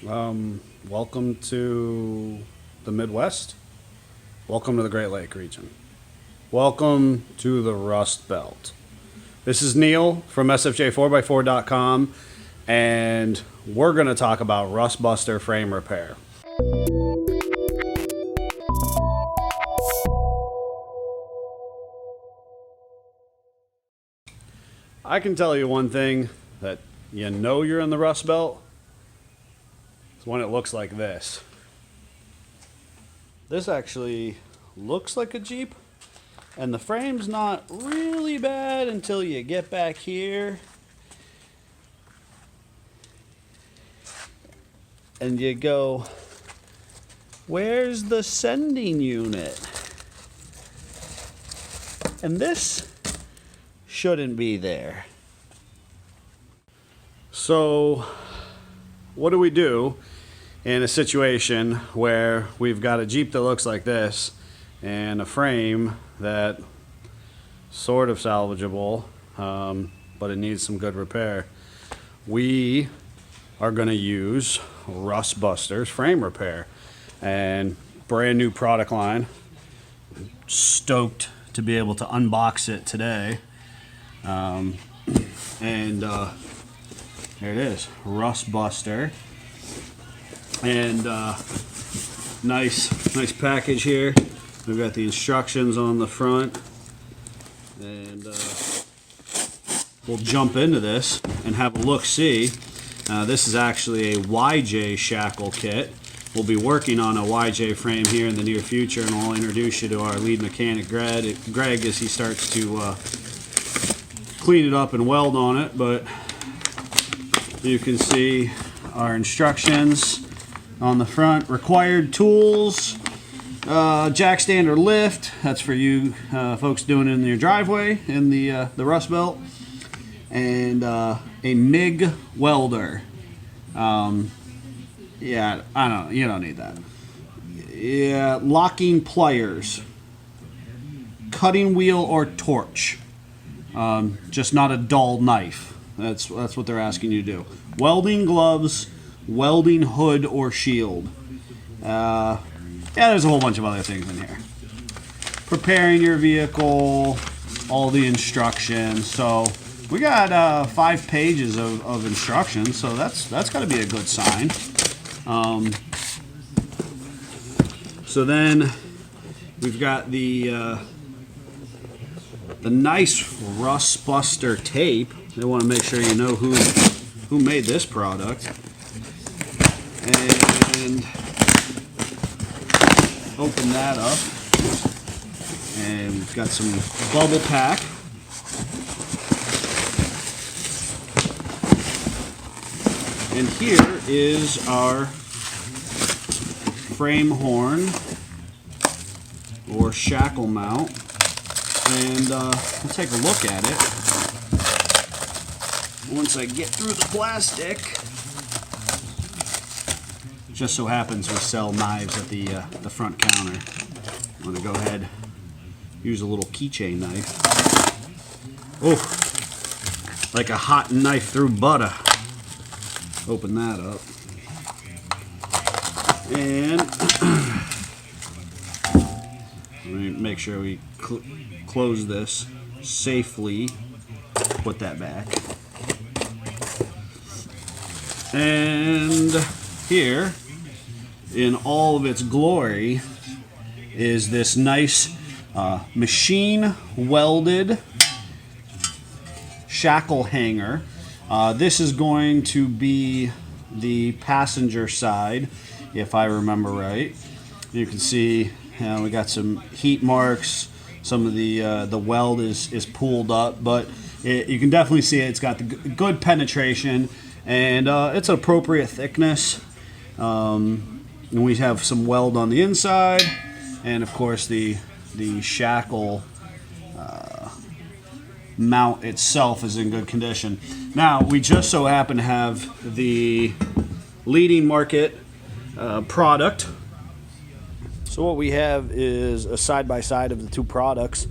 Welcome to the Midwest. Welcome to the Great Lake region. Welcome to the Rust Belt. This is Neil from SFJ4x4.com, and we're going to talk about Rust Buster frame repair. I can tell you one thing that you know you're in the Rust Belt. It's when it looks like this. This actually looks like a Jeep, and the frame's not really bad until you get back here and you go, where's the sending unit? And this shouldn't be there. So what do we do in a situation where we've got a Jeep that looks like this and a frame that sort of salvageable, but it needs some good repair? We are going to use Rust Buster's frame repair, and brand new product line. Stoked to be able to unbox it today. There it is, Rust Buster. And nice package here. We've got the instructions on the front, and we'll jump into this and have a look-see. This is actually a YJ Shackle Kit. We'll be working on a YJ frame here in the near future, and I'll introduce you to our lead mechanic, Greg, as he starts to clean it up and weld on it. But you can see our instructions on the front. Required tools, jack stand or lift. That's for you folks doing it in your driveway in the Rust Belt. And a MIG welder. Yeah, I don't know. You don't need that. Yeah, locking pliers. Cutting wheel or torch. Just not a dull knife. That's what they're asking you to do. Welding gloves, welding hood or shield. Yeah, there's a whole bunch of other things in here. Preparing your vehicle, all the instructions. So we got 5 pages of instructions, so that's got to be a good sign. So then we've got the nice Rust Buster tape. They want to make sure you know who made this product. And open that up. And we've got some bubble pack. And here is our frame horn or shackle mount. And we'll take a look at it. Once I get through the plastic. Just so happens we sell knives at the front counter. I'm going to go ahead, use a little keychain knife. Oh, like a hot knife through butter. Open that up. And let me make sure we close this safely. Put that back. And here, in all of its glory, is this nice machine welded shackle hanger. This is going to be the passenger side, if I remember right. You can see we got some heat marks. Some of the weld is pulled up, but you can definitely see it's got the good penetration, and it's an appropriate thickness. And we have some weld on the inside, and of course the shackle mount itself is in good condition. Now, we just so happen to have the leading market product. So what we have is a side-by-side of the two products,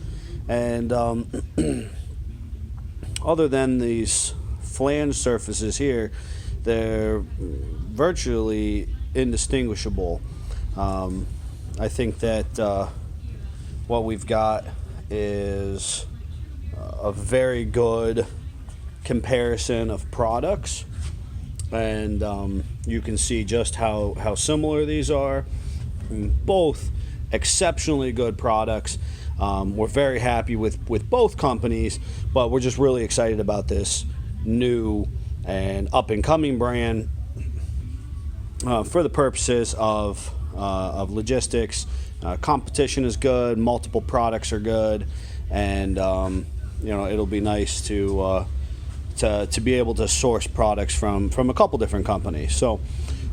and other than these flange surfaces here, they're virtually indistinguishable. I think that what we've got is a very good comparison of products, and you can see just how similar these are. Both exceptionally good products. We're very happy with both companies, but we're just really excited about this new and up-and-coming brand for the purposes of logistics. Competition is good, multiple products are good, and it'll be nice to be able to source products from a couple different companies. So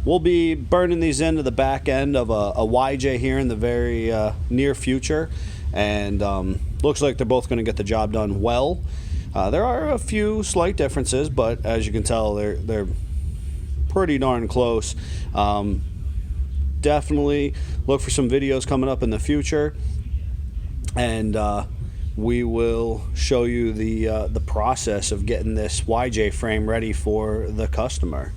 we'll be burning these into the back end of a YJ here in the very near future, and looks like they're both going to get the job done well. There are a few slight differences, but as you can tell, they're pretty darn close. Definitely look for some videos coming up in the future, and we will show you the process of getting this YJ frame ready for the customer.